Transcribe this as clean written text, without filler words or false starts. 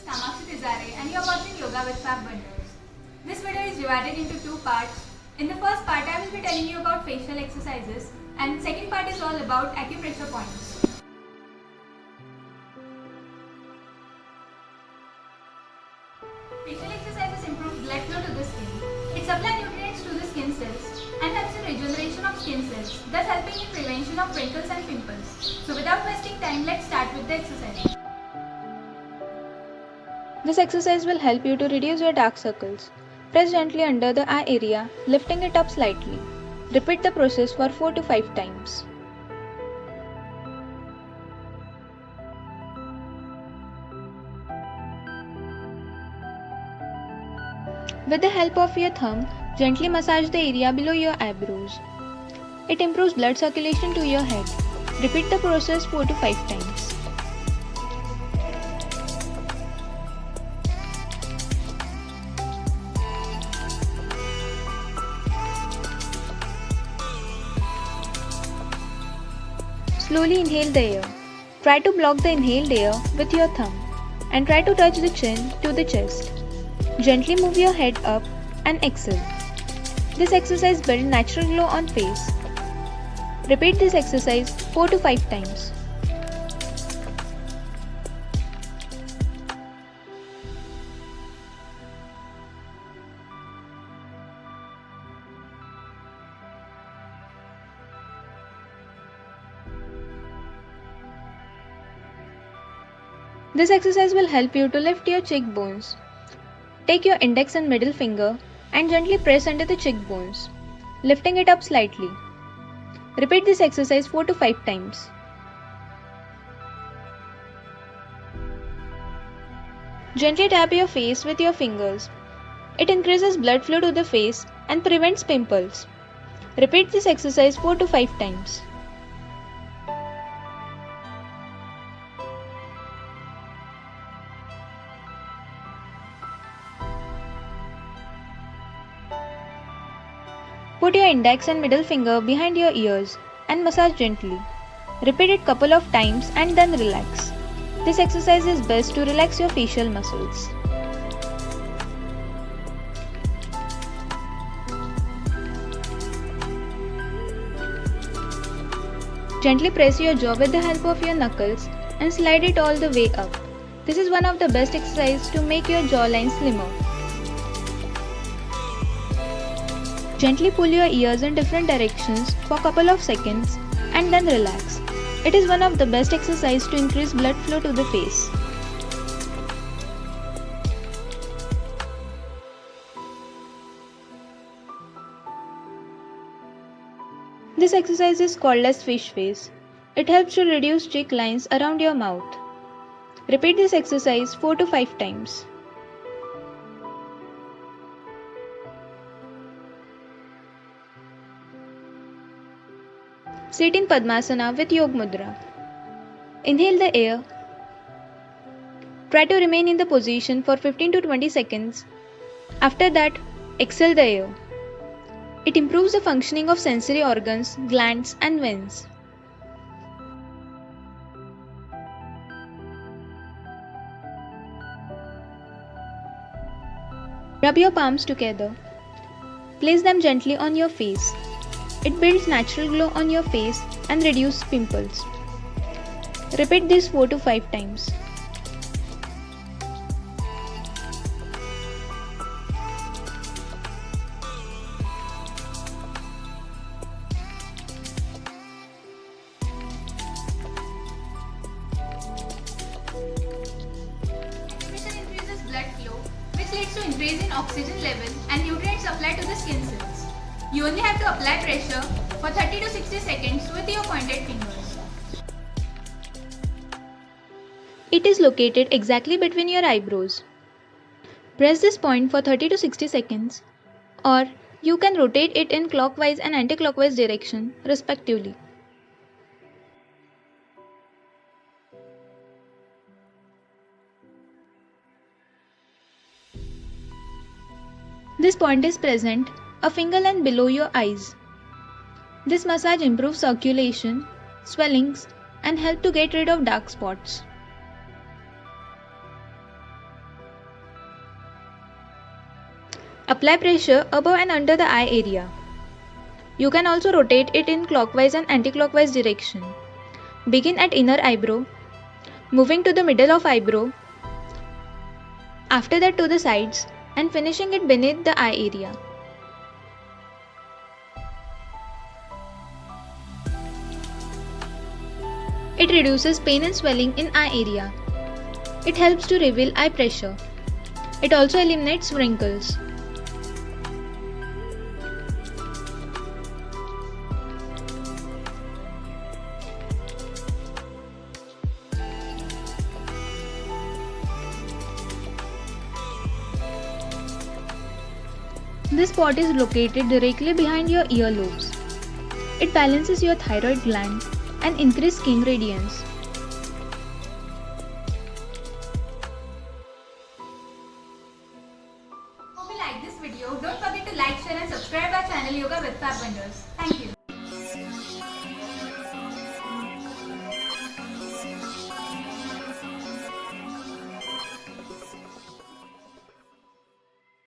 Kamakshi Tizare and you are watching Yoga with Fab Wonders. This video is divided into two parts. In the first part, I will be telling you about facial exercises, and second part is all about acupressure points. Facial exercises improve blood flow to the skin. It supplies nutrients to the skin cells and helps in regeneration of skin cells, thus helping in prevention of wrinkles and pimples. So without wasting time, let's start with the exercise. This exercise will help you to reduce your dark circles. Press gently under the eye area, lifting it up slightly. Repeat the process for 4 to 5 times. With the help of your thumb, gently massage the area below your eyebrows. It improves blood circulation to your head. Repeat the process 4 to 5 times. Slowly inhale the air. Try to block the inhaled air with your thumb and try to touch the chin to the chest. Gently move your head up and exhale. This exercise builds natural glow on face. Repeat this exercise 4 to 5 times. This exercise will help you to lift your cheekbones. Take your index and middle finger and gently press under the cheekbones, lifting it up slightly. Repeat this exercise 4 to 5 times. Gently tap your face with your fingers. It increases blood flow to the face and prevents pimples. Repeat this exercise 4 to 5 times. Put your index and middle finger behind your ears and massage gently. Repeat it couple of times and then relax. This exercise is best to relax your facial muscles. Gently press your jaw with the help of your knuckles and slide it all the way up. This is one of the best exercises to make your jawline slimmer. Gently pull your ears in different directions for a couple of seconds and then relax. It is one of the best exercises to increase blood flow to the face. This exercise is called as fish face. It helps to reduce cheek lines around your mouth. Repeat this exercise 4 to 5 times. Sit in Padmasana with Yoga Mudra. Inhale the air. Try to remain in the position for 15 to 20 seconds. After that, exhale the air. It improves the functioning of sensory organs, glands, and veins. Rub your palms together. Place them gently on your face. It builds natural glow on your face and reduces pimples. Repeat this 4 to 5 times. Acupressure increases blood flow, which leads to increase in oxygen level and nutrients supplied to the skin cells. You only have to apply pressure for 30 to 60 seconds with your pointed fingers. It is located exactly between your eyebrows. Press this point for 30 to 60 seconds, or you can rotate it in clockwise and anti-clockwise direction respectively. This point is present a finger length below your eyes. This massage improves circulation, swellings, and help to get rid of dark spots. Apply pressure above and under the eye area. You can also rotate it in clockwise and anti-clockwise direction. Begin at inner eyebrow, moving to the middle of eyebrow, after that to the sides, and finishing it beneath the eye area. It reduces pain and swelling in eye area. It helps to reveal eye pressure. It also eliminates wrinkles. This spot is located directly behind your earlobes. It balances your thyroid gland and increases skin radiance. Hope you like this video. Don't forget to like, share and subscribe our channel Yoga with Fab Wonders. Thank you.